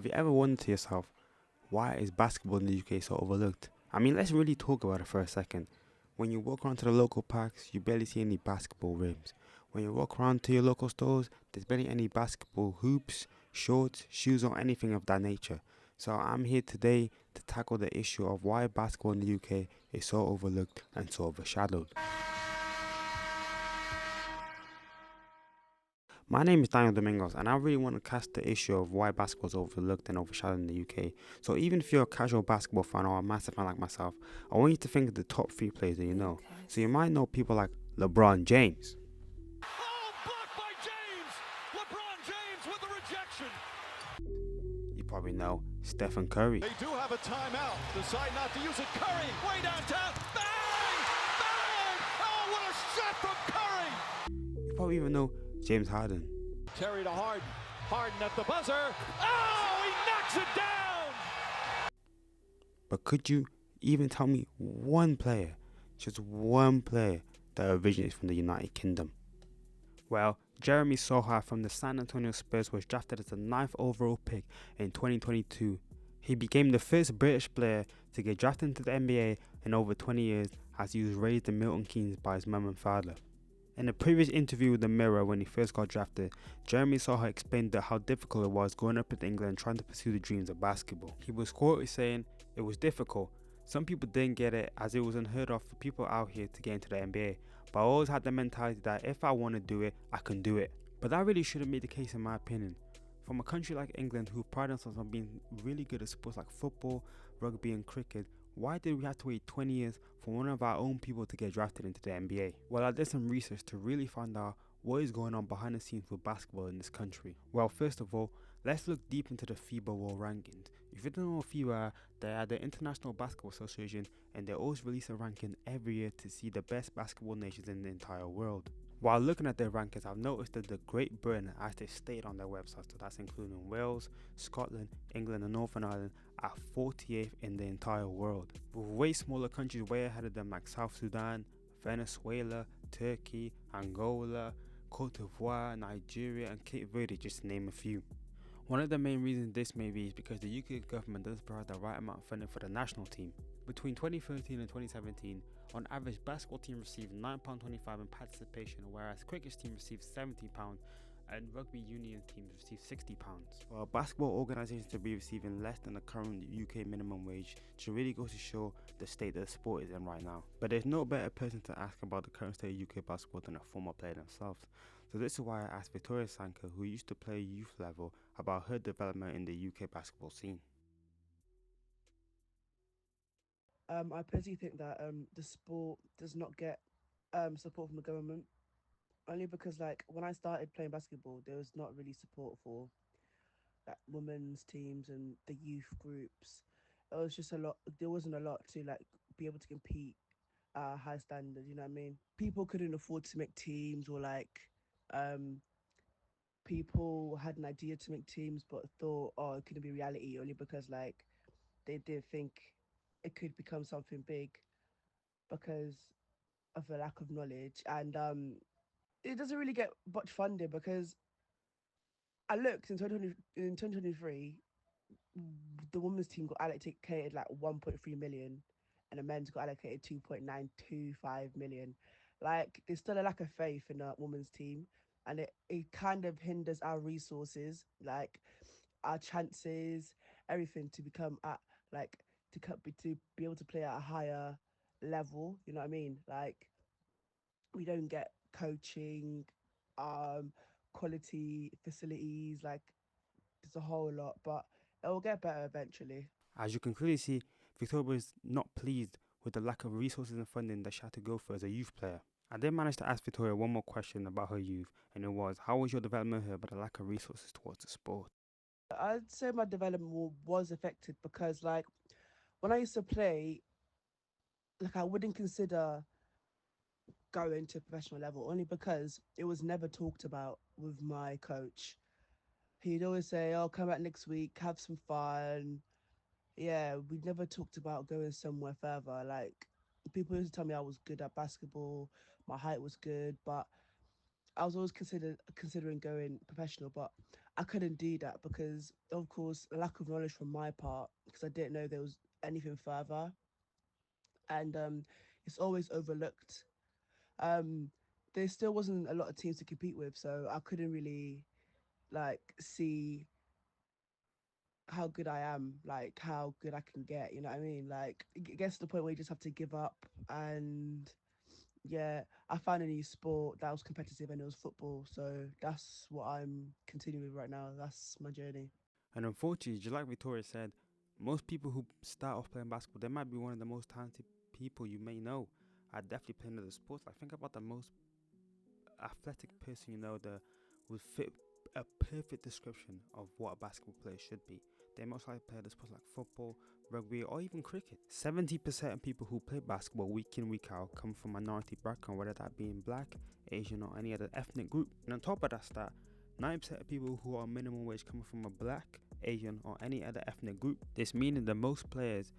Have you ever wondered to yourself, why is basketball in the UK so overlooked? I mean, let's really talk about it for a second. When you walk around to the local parks, you barely see any basketball rims. When you walk around to your local stores, there's barely any basketball hoops, shorts, shoes, or anything of that nature. So I'm here today to tackle the issue of why basketball in the UK is so overlooked and so overshadowed. My name is Daniel Domingos, and I really want to cast the issue of why basketball is overlooked and overshadowed in the UK. So even if you're a casual basketball fan or a massive fan like myself, I want you to think of the top 3 players that you know. So you might know people like LeBron James. Oh, blocked by James! LeBron James with the rejection. You probably know Stephen Curry. They do have a timeout. Decide not to use it. Curry, way downtown. Bang! Bang! Oh, what a shot from Curry! You probably even know James Harden. Terry to Harden. Harden at the buzzer. Oh, he knocks it down! But could you even tell me one player, just one player, that originates from the United Kingdom? Well, Jeremy Soha from the San Antonio Spurs was drafted as the 9th overall pick in 2022. He became the first British player to get drafted into the NBA in over 20 years, as he was raised in Milton Keynes by his mum and father. In a previous interview with The Mirror when he first got drafted, Jeremy Soha explained how difficult it was growing up in England trying to pursue the dreams of basketball. He was quoted saying, "It was difficult. Some people didn't get it, as it was unheard of for people out here to get into the NBA, but I always had the mentality that if I want to do it, I can do it." But that really shouldn't be the case in my opinion. From a country like England, who pride themselves on being really good at sports like football, rugby and cricket, why did we have to wait 20 years for one of our own people to get drafted into the NBA? Well, I did some research to really find out what is going on behind the scenes with basketball in this country. Well, first of all, let's look deep into the FIBA World Rankings. If you don't know what FIBA are, they are the International Basketball Association, and they always release a ranking every year to see the best basketball nations in the entire world. While looking at their rankings, I've noticed that the Great Britain, as they state on their website, so that's including Wales, Scotland, England and Northern Ireland, are 48th in the entire world, with way smaller countries way ahead of them like South Sudan, Venezuela, Turkey, Angola, Cote d'Ivoire, Nigeria and Cape Verde, just to name a few. One of the main reasons this may be is because the UK government doesn't provide the right amount of funding for the national team. Between 2013 and 2017, on average, basketball team received £9.25 in participation, whereas cricket team received £70 and rugby union teams received £60. While basketball organisations to be receiving less than the current UK minimum wage, which really goes to show the state that the sport is in right now. But there's no better person to ask about the current state of UK basketball than a former player themselves. So this is why I asked Victoria Sanker, who used to play youth level, about her development in the UK basketball scene. I personally think that the sport does not get support from the government, only because like when I started playing basketball, there was not really support for like women's teams and the youth groups. It was just a lot. There wasn't a lot to like be able to compete high standards. You know what I mean? People couldn't afford to make teams, or like um people had an idea to make teams but thought, oh, it couldn't be reality, only because like they didn't think it could become something big because of a lack of knowledge. And it doesn't really get much funding because I looked in 2023, the women's team got allocated like 1.3 million and the men's got allocated 2.925 million. Like there's still a lack of faith in the women's team, and it kind of hinders our resources, like our chances, everything to become at like to be able to play at a higher level. You know what I mean? Like we don't get coaching, um, quality facilities. Like there's a whole lot, but it will get better eventually. As you can clearly see, Victoria was not pleased with the lack of resources and funding that she had to go through as a youth player. I then managed to ask Victoria one more question about her youth, and it was, how was your development here but the lack of resources towards the sport? I'd say my development was affected because, like, when I used to play, like, I wouldn't consider going to professional level only because it was never talked about with my coach. He'd always say, "Oh, come back next week, have some fun." Yeah, we never talked about going somewhere further. Like people used to tell me I was good at basketball, my height was good, but I was always considering going professional. But I couldn't do that because, of course, a lack of knowledge from my part, because I didn't know there was anything further, and it's always overlooked. Um, there still wasn't a lot of teams to compete with, so I couldn't really like see how good I am, like how good I can get. You know what I mean? Like it gets to the point where you just have to give up. And yeah, I found a new sport that was competitive, and it was football. So that's what I'm continuing with right now. That's my journey. And unfortunately, just like Victoria said, most people who start off playing basketball, they might be one of the most talented people you may know. I definitely play another sports. Like think about the most athletic person you know that would fit a perfect description of what a basketball player should be. They most likely play the sports like football, rugby, or even cricket. 70% of people who play basketball week in, week out come from minority background, whether that being black, Asian, or any other ethnic group. And on top of that stat, 90% of people who are minimum wage come from a black, Asian, or any other ethnic group. This meaning that most players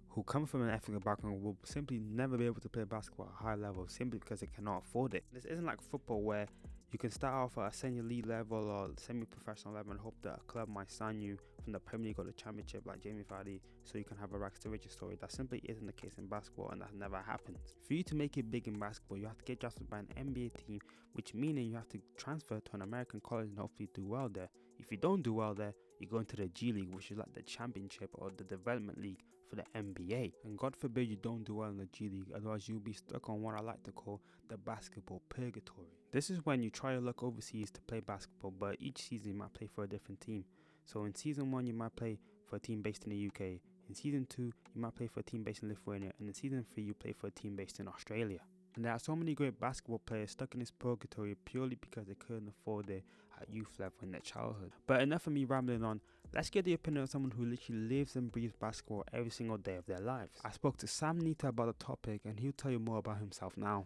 who come from an ethnic background will simply never be able to play basketball at a high level simply because they cannot afford it. This isn't like football where you can start off at a senior league level or semi-professional level and hope that a club might sign you from the Premier League or the Championship like Jamie Vardy so you can have a rags to riches story. That simply isn't the case in basketball, and that never happens. For you to make it big in basketball, you have to get drafted by an NBA team, which meaning you have to transfer to an American college and hopefully do well there. If you don't do well there, you go into the G League, which is like the championship or the development league for the NBA. And God forbid you don't do well in the G League, otherwise you'll be stuck on what I like to call the basketball purgatory. This is when you try to look overseas to play basketball, but each season you might play for a different team. So in season 1 you might play for a team based in the UK, in season 2 you might play for a team based in Lithuania, and in season 3 you play for a team based in Australia. And there are so many great basketball players stuck in this purgatory purely because they couldn't afford it at youth level in their childhood. But enough of me rambling on. Let's get the opinion of someone who literally lives and breathes basketball every single day of their lives. I spoke to Sam Nita about the topic, and he'll tell you more about himself now.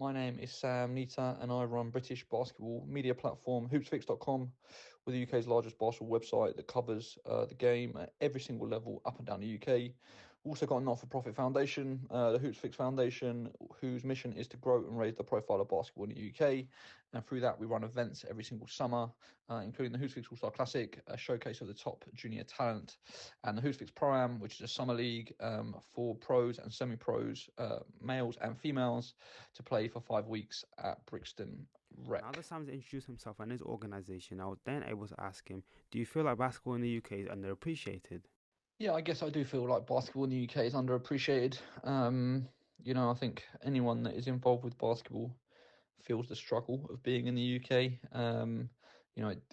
My name is Sam Nita, and I run British basketball media platform hoopsfix.com, with the UK's largest basketball website that covers the game at every single level up and down the UK. Also got a not-for-profit foundation, the Hoopsfix Foundation, whose mission is to grow and raise the profile of basketball in the UK. And through that, we run events every single summer, including the Hoopsfix All-Star Classic, a showcase of the top junior talent, and the Hoopsfix Pro-Am, which is a summer league for pros and semi-pros, males and females, to play for 5 weeks at Brixton Rec. Now that Sam's introduced himself and his organisation, I was then able to ask him, do you feel like basketball in the UK is underappreciated? Yeah, I guess I do feel like basketball in the UK is underappreciated. I think anyone that is involved with basketball feels the struggle of being in the UK.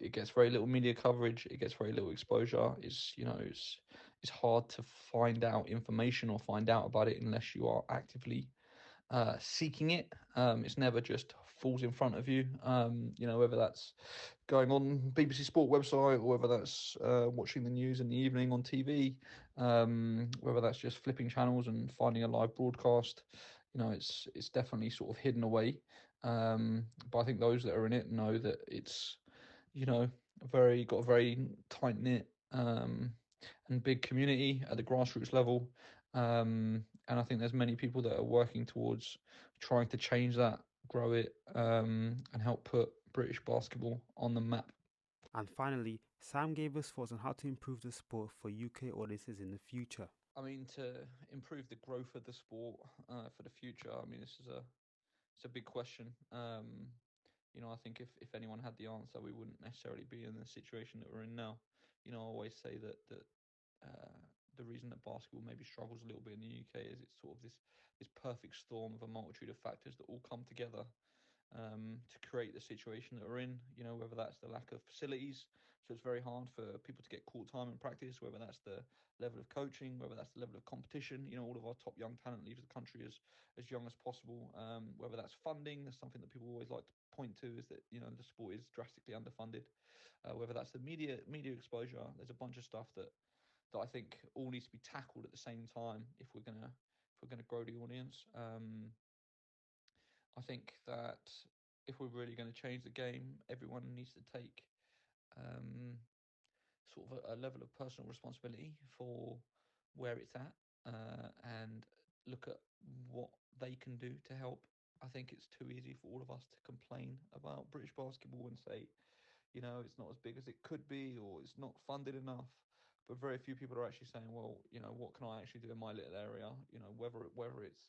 It gets very little media coverage. It gets very little exposure. It's hard to find out information or find out about it unless you are actively seeking it. It's never just falls in front of you. Whether that's going on BBC Sport website or whether that's watching the news in the evening on TV, whether that's just flipping channels and finding a live broadcast. It's definitely sort of hidden away. But I think those that are in it know that it's got a very tight knit and big community at the grassroots level. And I think there's many people that are working towards trying to change that, grow it, and help put British basketball on the map. And finally, Sam gave us thoughts on how to improve the sport for UK audiences in the future. I mean, to improve the growth of the sport for the future, I mean, it's a big question. I think if anyone had the answer, we wouldn't necessarily be in the situation that we're in now. I always say that the reason that basketball maybe struggles a little bit in the UK is it's sort of this perfect storm of a multitude of factors that all come together to create the situation that we're in. Whether that's the lack of facilities, so it's very hard for people to get court time in practice, whether that's the level of coaching, whether that's the level of competition. All of our top young talent leaves the country as young as possible. Whether that's funding, that's something that people always like to point to, is that the sport is drastically underfunded. Whether that's the media exposure, there's a bunch of stuff that I think all needs to be tackled at the same time if we're gonna grow the audience. I think that if we're really going to change the game, everyone needs to take sort of a level of personal responsibility for where it's at and look at what they can do to help. I think it's too easy for all of us to complain about British basketball and say, it's not as big as it could be, or it's not funded enough. But very few people are actually saying, well, what can I actually do in my little area? Whether it's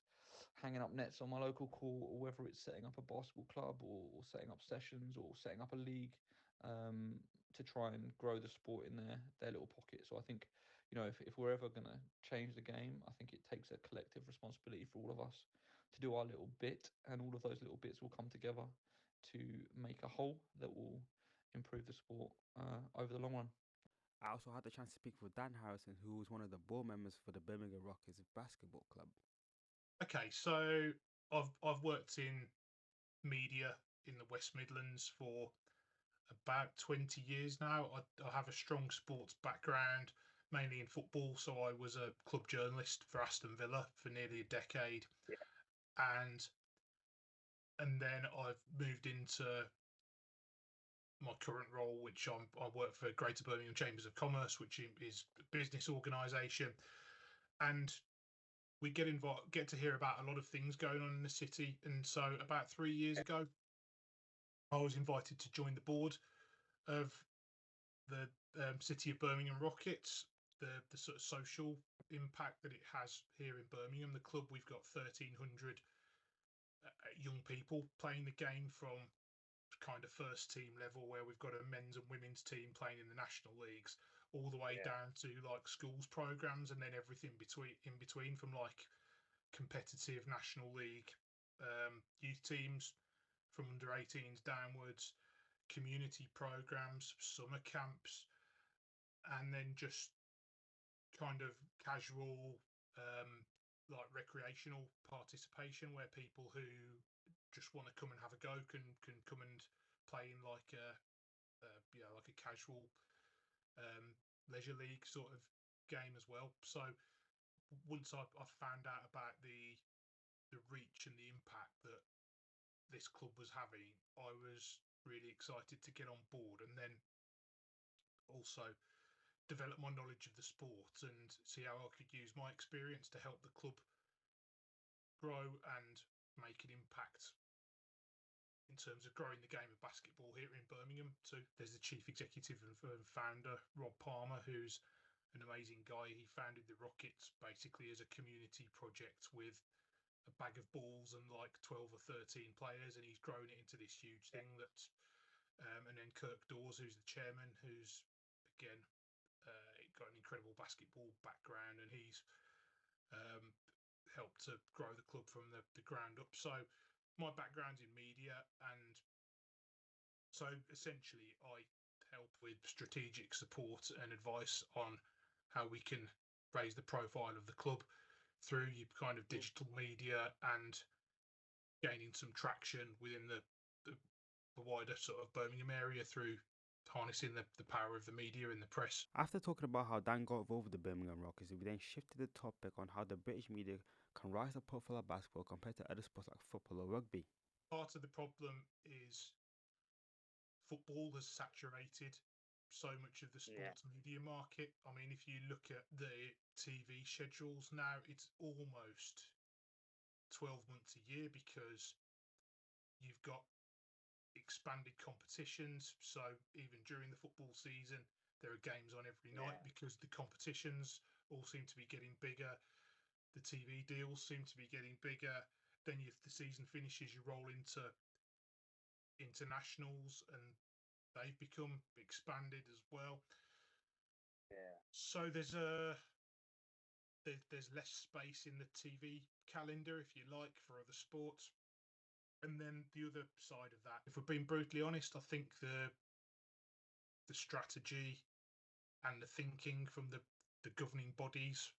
hanging up nets on my local court, or whether it's setting up a basketball club, or setting up sessions, or setting up a league, to try and grow the sport in their little pocket. So I think, if we're ever going to change the game, I think it takes a collective responsibility for all of us to do our little bit, and all of those little bits will come together to make a whole that will improve the sport over the long run. I also had the chance to speak with Dan Harrison, who was one of the board members for the Birmingham Rockets Basketball Club. Okay, so I've worked in media in the West Midlands for about 20 years now. I have a strong sports background, mainly in football. So I was a club journalist for Aston Villa for nearly a decade, and then I've moved into my current role, which I work for Greater Birmingham Chambers of Commerce, which is a business organisation, and we get to hear about a lot of things going on in the city. And so about 3 years ago, I was invited to join the board of the City of Birmingham Rockets. The sort of social impact that it has here in Birmingham. The club, we've got 1,300 young people playing the game from kind of first team level, where we've got a men's and women's team playing in the national leagues, all the way down to like schools programs, and then everything in between from like competitive national league youth teams from under 18s downwards, community programs, summer camps, and then just kind of casual like recreational participation, where people who just want to come and have a go can come and play in like a casual leisure league sort of game as well. So once I found out about the reach and the impact that this club was having, I was really excited to get on board, and then also develop my knowledge of the sport and see how I could use my experience to help the club grow and make an impact in terms of growing the game of basketball here in Birmingham too. There's the chief executive and founder, Rob Palmer, who's an amazing guy. He founded the Rockets basically as a community project with a bag of balls and like 12 or 13 players, and he's grown it into this huge thing that and then Kirk Dawes, who's the chairman, who's again got an incredible basketball background, and he's helped to grow the club from the ground up. So my background's in media, and so essentially I help with strategic support and advice on how we can raise the profile of the club through your kind of digital media and gaining some traction within the wider sort of Birmingham area through harnessing the power of the media and the press. After talking about how Dan got involved with the Birmingham Rockets, we then shifted the topic on how the British media can rise the profile of basketball compared to other sports like football or rugby. Part of the problem is football has saturated so much of the sports media market. I mean, if you look at the TV schedules now, it's almost 12 months a year, because you've got expanded competitions. So even during the football season, there are games on every night because the competitions all seem to be getting bigger. The TV deals seem to be getting bigger. Then if the season finishes, you roll into internationals, and they've become expanded as well. So there's less space in the TV calendar, if you like, for other sports. And then the other side of that, if we're being brutally honest, I think the strategy and the thinking from the governing bodies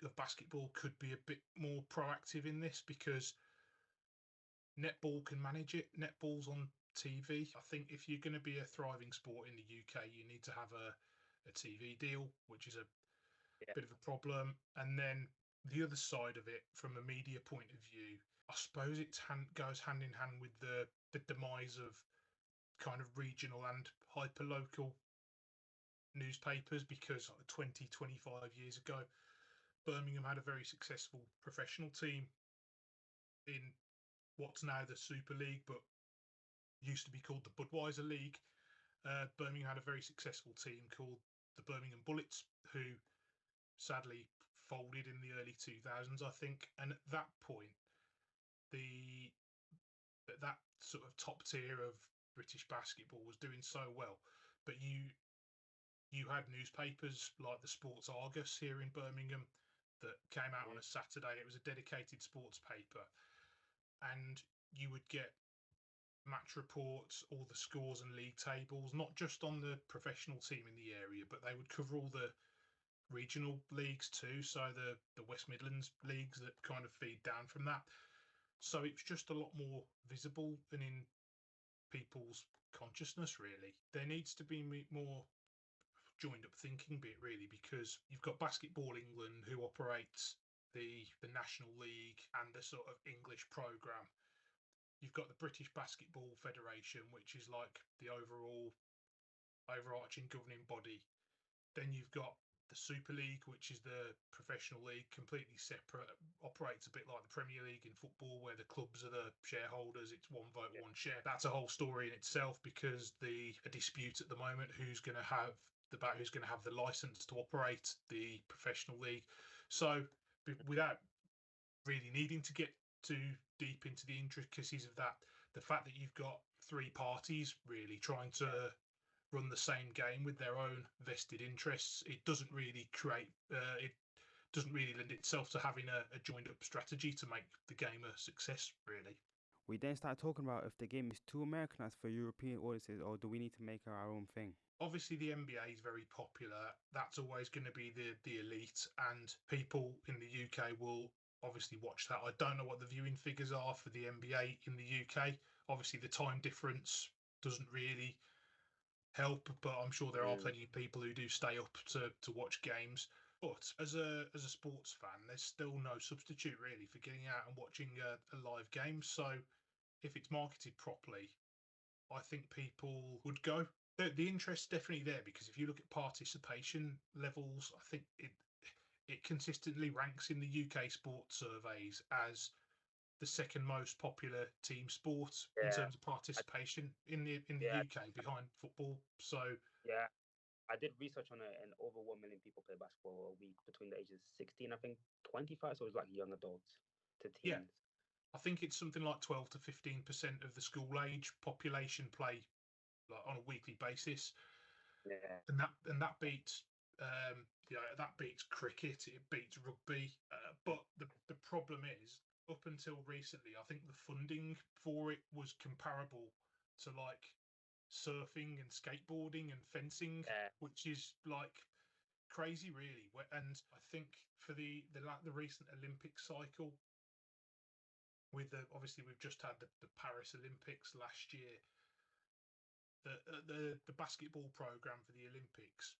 of basketball could be a bit more proactive in this, because netball can manage it. Netball's on TV. I think if you're going to be a thriving sport in the UK, you need to have a TV deal, which is a bit of a problem. And then the other side of it, from a media point of view, I suppose it goes hand in hand with the demise of kind of regional and hyper-local newspapers, because 20, 25 years ago, Birmingham had a very successful professional team in what's now the Super League, but used to be called the Budweiser League. Birmingham had a very successful team called the Birmingham Bullets, who sadly folded in the early 2000s, I think. And at that point, that sort of top tier of British basketball was doing so well, but you had newspapers like the Sports Argus here in Birmingham that came out on a Saturday. It was a dedicated sports paper, and you would get match reports, all the scores and league tables, not just on the professional team in the area, but they would cover all the regional leagues too. So the West Midlands leagues that kind of feed down from that. So it's just a lot more visible and in people's consciousness, really. There needs to be more joined up thinking bit, really, because you've got Basketball England, who operates the National League and the sort of English programme. You've got the British Basketball Federation, which is like the overarching governing body. Then you've got the Super League, which is the professional league, completely separate, operates a bit like the Premier League in football, where the clubs are the shareholders. It's one vote, one share. That's a whole story in itself, because a dispute at the moment who's going to have the license to operate the professional league. So without really needing to get too deep into the intricacies of that, the fact that you've got three parties really trying to run the same game with their own vested interests, it doesn't really lend itself to having a joined up strategy to make the game a success, really. We then start talking about if the game is too Americanized for European audiences, or do we need to make our own thing? Obviously, the NBA is very popular. That's always going to be the elite, and people in the UK will obviously watch that. I don't know what the viewing figures are for the NBA in the UK. Obviously, the time difference doesn't really help, but I'm sure there are plenty of people who do stay up to watch games. But as a sports fan, there's still no substitute really for getting out and watching a live game. So if it's marketed properly, I think people would go. The interest's definitely there, because if you look at participation levels, I think it consistently ranks in the UK sports surveys as the second most popular team sport in terms of participation in the UK, behind football. So yeah, I did research on it, and over 1 million people play basketball a week between the ages 16, I think, 25. So it's like young adults to teens. Yeah, I think it's something like 12 to 15% of the school age population play like on a weekly basis. Yeah, and that beats that beats cricket, it beats rugby. But the problem is, up until recently, I think the funding for it was comparable to like surfing and skateboarding and fencing, which is like crazy, really. And I think for the recent Olympic cycle, obviously we've just had the Paris Olympics last year. The basketball program for the Olympics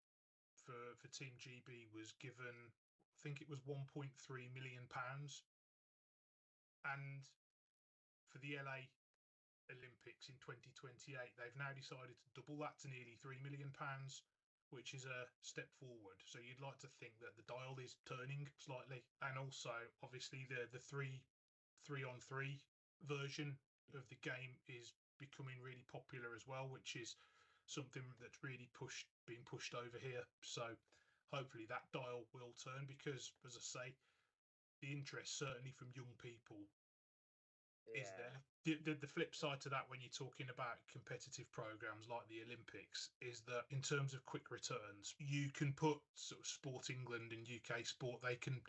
for Team GB was given, I think it was £1.3 million, and for the LA Olympics in 2028, they've now decided to double that to nearly £3 million, which is a step forward. So you'd like to think that the dial is turning slightly, and also obviously the 3-on-3 version of the game is becoming really popular as well, which is something that's really being pushed over here. So hopefully that dial will turn, because, as I say, the interest certainly from young people is there. The flip side to that, when you're talking about competitive programs like the Olympics, is that in terms of quick returns, you can put sort of Sport England and UK Sport, they could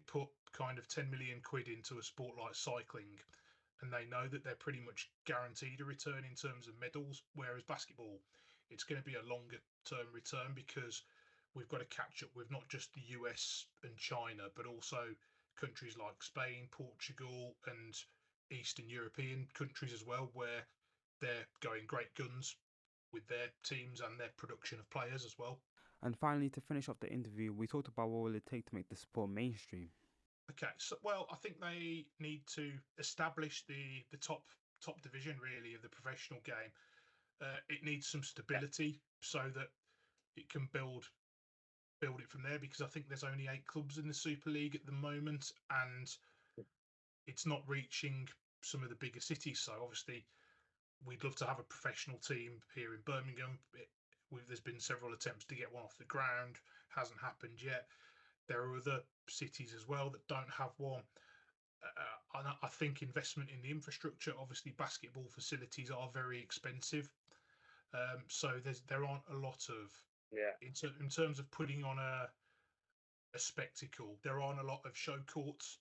put kind of 10 million quid into a sport like cycling, and they know that they're pretty much guaranteed a return in terms of medals. Whereas basketball, it's going to be a longer term return, because we've got to catch up with not just the US and China, but also countries like Spain, Portugal, and Eastern European countries as well, where they're going great guns with their teams and their production of players as well. And finally, to finish off the interview, we talked about what will it take to make the sport mainstream. Okay, so I think they need to establish the top division really of the professional game. It needs some stability so that it can build it from there, because I think there's only 8 clubs in the Super League at the moment, and it's not reaching some of the bigger cities. So obviously we'd love to have a professional team here in Birmingham. There's been several attempts to get one off the ground, hasn't happened yet. There are other cities as well that don't have one. And I think investment in the infrastructure, obviously basketball facilities are very expensive. So there aren't a lot of, in terms of putting on a spectacle, there aren't a lot of show courts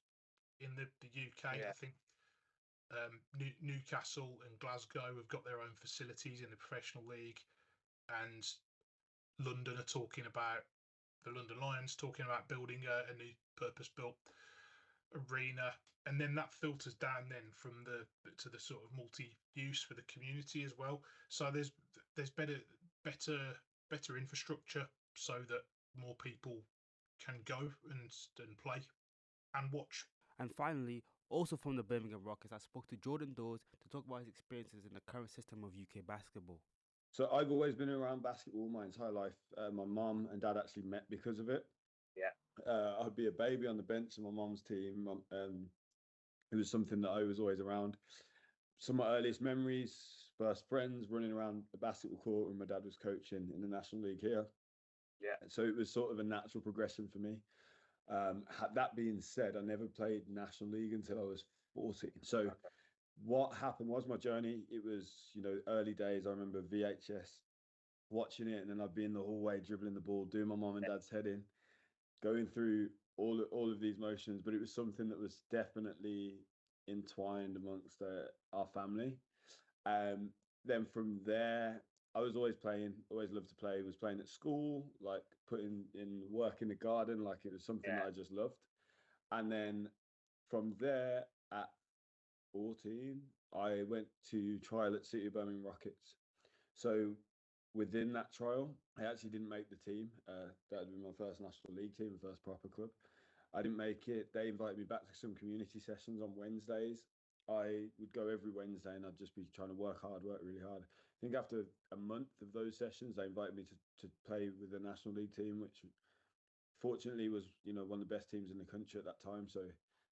in the UK. I think Newcastle and Glasgow have got their own facilities in the professional league, and London are talking about, the London Lions talking about building a new purpose-built arena, and then that filters down then from to the sort of multi-use for the community as well. So there's better infrastructure so that more people can go and play and watch. And finally, also from the Birmingham Rockets, I spoke to Jordan Dawes to talk about his experiences in the current system of UK basketball. So I've always been around basketball my entire life. My mum and dad actually met because of it. I'd be a baby on the bench of my mum's team. It was something that I was always around. Some of my earliest memories, first friends, running around the basketball court when my dad was coaching in the National League here. So it was sort of a natural progression for me. That being said, I never played National League until I was 14. So what happened was my journey, it was, early days. I remember VHS, watching it, and then I'd be in the hallway dribbling the ball, doing my mum and dad's head in, going through all of these motions. But it was something that was definitely entwined amongst our family. Then from there, I was always playing, always loved to play, was playing at school, like putting in work in the garden, like it was something that I just loved. And then from there, at 14, I went to trial at City of Birmingham Rockets. So within that trial, I actually didn't make the team. That had been my first National League team, the first proper club. I didn't make it. They invited me back to some community sessions on Wednesdays. I would go every Wednesday and I'd just be trying to work really hard. I think after a month of those sessions, they invited me to play with the National League team, which fortunately was, one of the best teams in the country at that time. So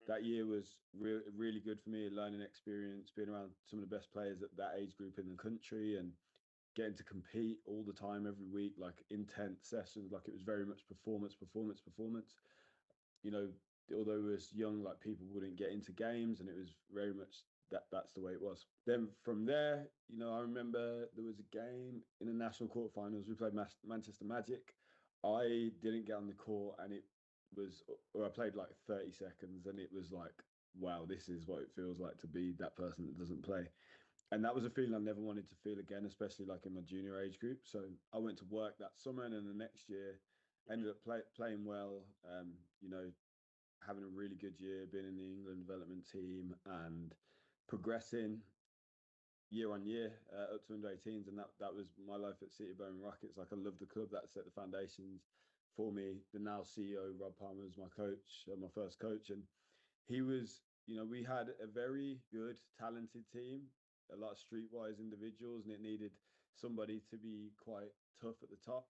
that year was really good for me, a learning experience, being around some of the best players at that age group in the country and getting to compete all the time, every week, like intense sessions. Like it was very much performance. Although it was young, like people wouldn't get into games, and it was very much that's the way it was. Then from there, I remember there was a game in the national quarterfinals. We played Manchester Magic. I didn't get on the court, and I played like 30 seconds, and it was like, wow, this is what it feels like to be that person that doesn't play. And that was a feeling I never wanted to feel again, especially like in my junior age group. So I went to work that summer, and then the next year ended up playing well, having a really good year, being in the England development team and progressing year on year up to under 18s. And that was my life at City of Birmingham Rockets. Like I love the club. That set the foundations for me. The now CEO, Rob Palmer, was my coach, my first coach. And he was, we had a very good, talented team, a lot of streetwise individuals, and it needed somebody to be quite tough at the top.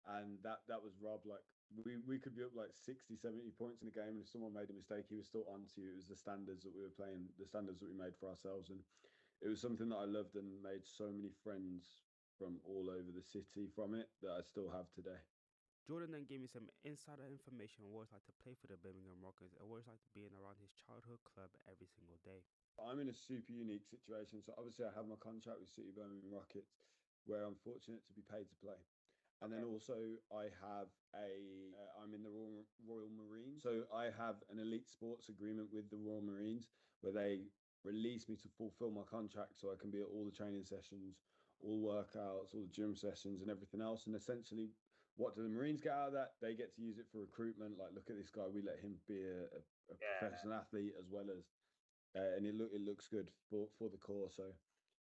And that was Rob. Like we could be up like 60, 70 points in a game, and if someone made a mistake, he was still on to you. It was the standards that we were playing, the standards that we made for ourselves. And it was something that I loved and made so many friends from all over the city from it that I still have today. Jordan then gave me some insider information on what it's like to play for the Birmingham Rockets and what it's like to being around his childhood club every single day. I'm in a super unique situation. So obviously I have my contract with City Birmingham Rockets, where I'm fortunate to be paid to play. And then also I have I'm in the Royal Marines. So I have an elite sports agreement with the Royal Marines where they release me to fulfill my contract so I can be at all the training sessions, all workouts, all the gym sessions and everything else. And essentially, what do the Marines get out of that? They get to use it for recruitment. Like, look at this guy. We let him be a professional athlete as well as, and it looks good for the corps. So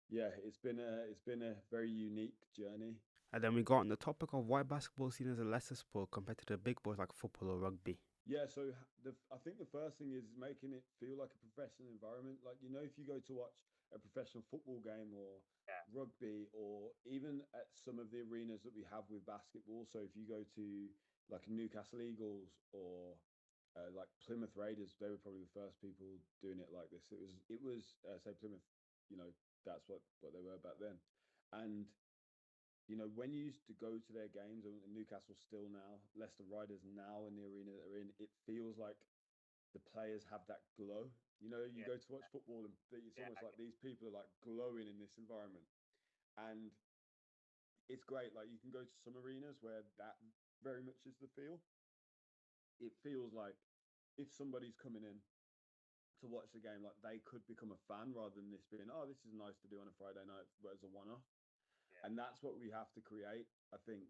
yeah, it's been a very unique journey. And then we got on the topic of why basketball is seen as a lesser sport compared to the big boys like football or rugby. Yeah, so I think the first thing is making it feel like a professional environment. Like, if you go to watch a professional football game or rugby, or even at some of the arenas that we have with basketball. So if you go to like Newcastle Eagles or like Plymouth Raiders, they were probably the first people doing it like this. It was say Plymouth that's what they were back then. And when you used to go to their games, and Newcastle still now, Leicester Riders now in the arena that they're in, it feels like the players have that glow. You go to watch football and it's almost like these people are like glowing in this environment. And it's great. Like, you can go to some arenas where that very much is the feel. It feels like if somebody's coming in to watch the game, like they could become a fan rather than this being, oh, this is nice to do on a Friday night, but as a one-off. And that's what we have to create. I think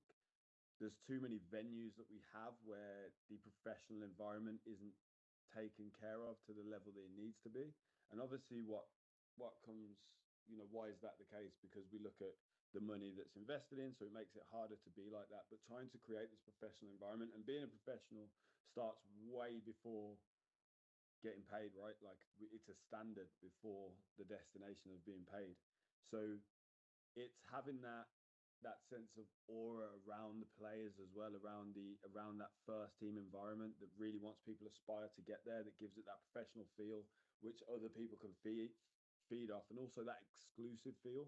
there's too many venues that we have where the professional environment isn't taken care of to the level that it needs to be. And obviously what comes, why is that the case? Because we look at the money that's invested in, so it makes it harder to be like that. But trying to create this professional environment, and being a professional starts way before getting paid, right? Like, it's a standard before the destination of being paid. So it's having that sense of aura around the players as well, around that first team environment that really wants people to aspire to get there, that gives it that professional feel, which other people can feed off, and also that exclusive feel,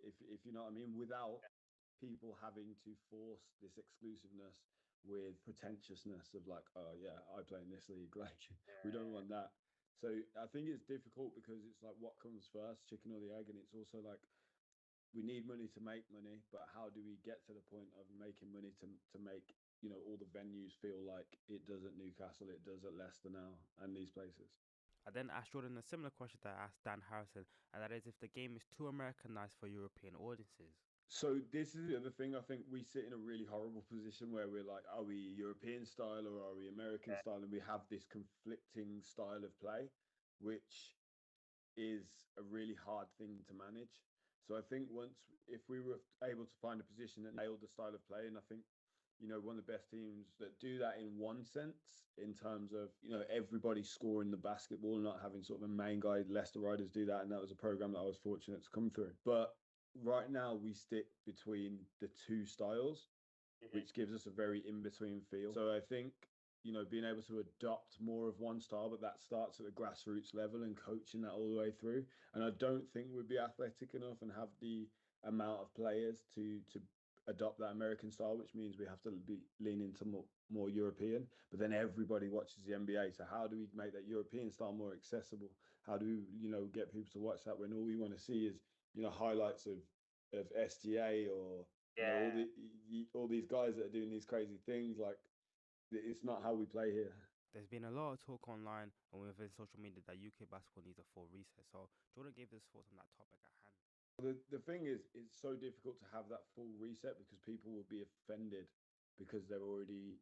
if you know what I mean, without people having to force this exclusiveness with pretentiousness of like, oh yeah, I play in this league. Like, we don't want that. So I think it's difficult because it's like, what comes first, chicken or the egg? And it's also like, we need money to make money, but how do we get to the point of making money to make all the venues feel like it does at Newcastle, it does at Leicester now, and these places? I then asked Jordan a similar question that I asked Dan Harrison, and that is if the game is too Americanized for European audiences. So this is the other thing. I think we sit in a really horrible position where we're like, are we European style or are we American style? And we have this conflicting style of play, which is a really hard thing to manage. So I think if we were able to find a position that nailed the style of play, and I think, one of the best teams that do that in one sense, in terms of, everybody scoring the basketball and not having sort of a main guy. Leicester Riders do that, and that was a program that I was fortunate to come through. But right now we stick between the two styles, which gives us a very in-between feel. So I think, being able to adopt more of one style, but that starts at the grassroots level and coaching that all the way through. And I don't think we'd be athletic enough and have the amount of players to adopt that American style, which means we have to lean into more European. But then everybody watches the NBA. So how do we make that European style more accessible? How do we, get people to watch that when all we want to see is, highlights of SGA or all these guys that are doing these crazy things? Like, it's not how we play here. There's been a lot of talk online and within social media that UK basketball needs a full reset. So Jordan gave his thoughts on that topic at hand. The thing is, it's so difficult to have that full reset because people will be offended because they're already,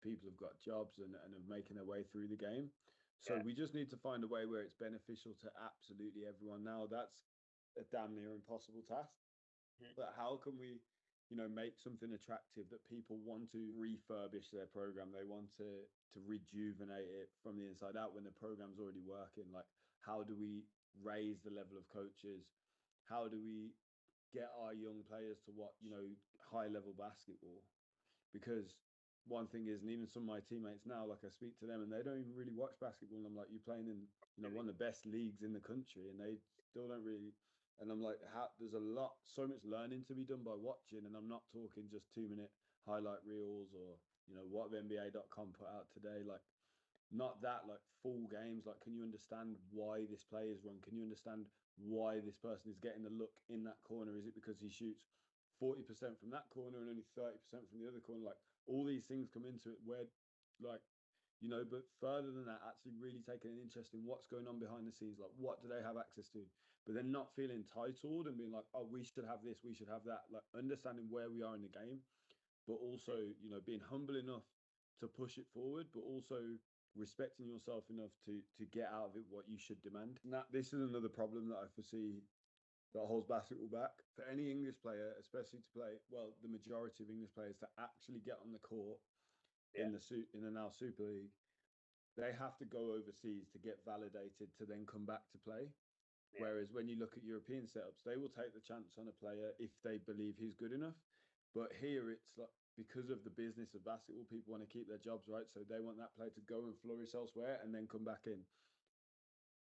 people have got jobs and are making their way through the game. So we just need to find a way where it's beneficial to absolutely everyone. Now, that's a damn near impossible task. But how can we, make something attractive that people want to refurbish their program? They want to rejuvenate it from the inside out when the program's already working. Like, how do we raise the level of coaches? How do we get our young players to watch, high level basketball? Because one thing is, and even some of my teammates now, like, I speak to them and they don't even really watch basketball. And I'm like, you're playing in, one of the best leagues in the country, and they still don't really. And I'm like, there's so much learning to be done by watching. And I'm not talking just 2-minute highlight reels or, what NBA.com put out today. Like, not that, like, full games. Like, can you understand why this play is run? Can you understand why this person is getting the look in that corner? Is it because he shoots 40% from that corner and only 30% from the other corner? Like, all these things come into it where, like, but further than that, actually really taking an interest in what's going on behind the scenes. Like, what do they have access to? But then not feeling entitled and being like, oh, we should have this, we should have that. Like, understanding where we are in the game, but also, being humble enough to push it forward, but also respecting yourself enough to get out of it what you should demand. And this is another problem that I foresee that holds basketball back for any English player, especially to play, well, the majority of English players to actually get on the court in the now Super League. They have to go overseas to get validated to then come back to play. Whereas when you look at European setups, they will take the chance on a player if they believe he's good enough. But here it's like, because of the business of basketball, people want to keep their jobs, right? So they want that player to go and flourish elsewhere and then come back in.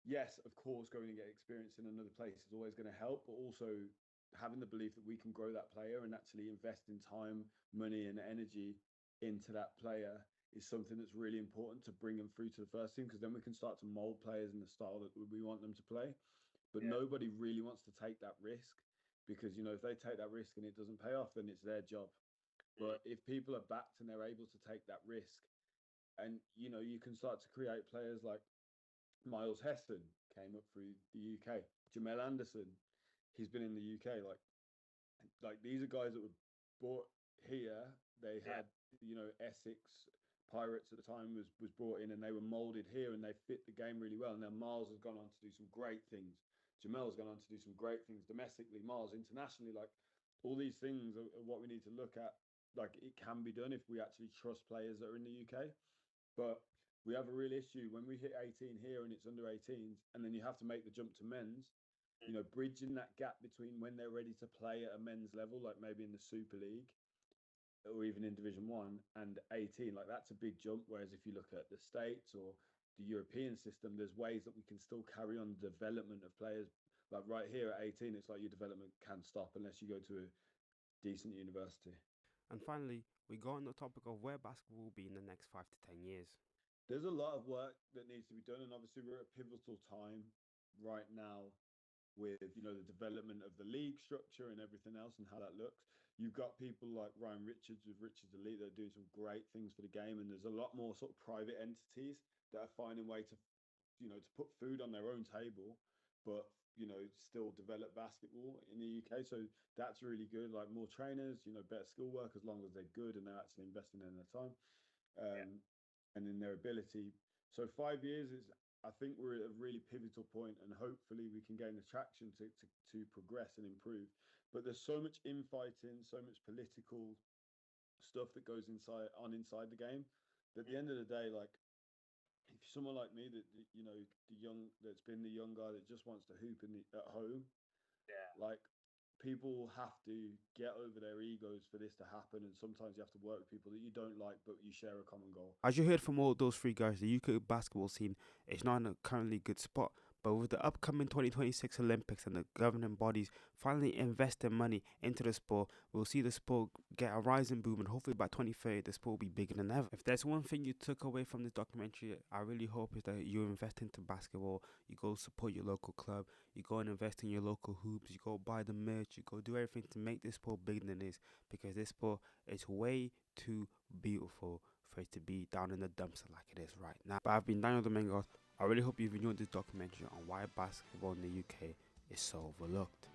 yes, of course, going and get experience in another place is always going to help, but also having the belief that we can grow that player and actually invest in time, money, and energy into that player is something that's really important to bring them through to the first team, because then we can start to mold players in the style that we want them to play. But nobody really wants to take that risk, because, you know, if they take that risk and it doesn't pay off, then it's their job. But if people are backed and they're able to take that risk, and, you know, you can start to create players like Miles Hesson came up through the UK, Jamel Anderson, he's been in the UK. Like these are guys that were brought here. They had, you know, Essex Pirates at the time was brought in, and they were molded here, and they fit the game really well. And then Miles has gone on to do some great things. Jamel's gone on to do some great things domestically. Miles internationally, like all these things are what we need to look at. Like it can be done if we actually trust players that are in the UK. But we have a real issue when we hit 18 here and it's under 18s, and then you have to make the jump to men's. You know, bridging that gap between when they're ready to play at a men's level, like maybe in the Super League or even in Division 1, and 18, like that's a big jump. Whereas if you look at the States or the European system, there's ways that we can still carry on the development of players. Like right here at 18, it's like your development can stop unless you go to a decent university. And finally, we go on the topic of where basketball will be in the next 5 to 10 years. There's a lot of work that needs to be done, and obviously we're at a pivotal time right now with, you know, the development of the league structure and everything else and how that looks. You've got people like Ryan Richards with Richards Elite that are doing some great things for the game, and there's a lot more sort of private entities that are finding a way to, you know, to put food on their own table, but, you know, still develop basketball in the UK. So that's really good. Like more trainers, you know, better skill work, as long as they're good and they're actually investing in their time and in their ability. So 5 years is, I think we're at a really pivotal point, and hopefully we can gain the traction to progress and improve. But there's so much infighting, so much political stuff that goes inside the game, that at the end of the day, like if someone like me that, you know, that's been the young guy that just wants to hoop at home, like people have to get over their egos for this to happen, and sometimes you have to work with people that you don't like, but you share a common goal. As you heard from all those three guys, the UK basketball scene is not in a currently good spot. But with the upcoming 2026 Olympics and the governing bodies finally investing money into the sport, we'll see the sport get a rising boom, and hopefully by 2030 the sport will be bigger than ever. If there's one thing you took away from this documentary, I really hope is that you invest into basketball, you go support your local club, you go and invest in your local hoops, you go buy the merch, you go do everything to make this sport bigger than it is, because this sport is way too beautiful for it to be down in the dumpster like it is right now. But I've been Daniel Domingos. I really hope you've enjoyed this documentary on why basketball in the UK is so overlooked.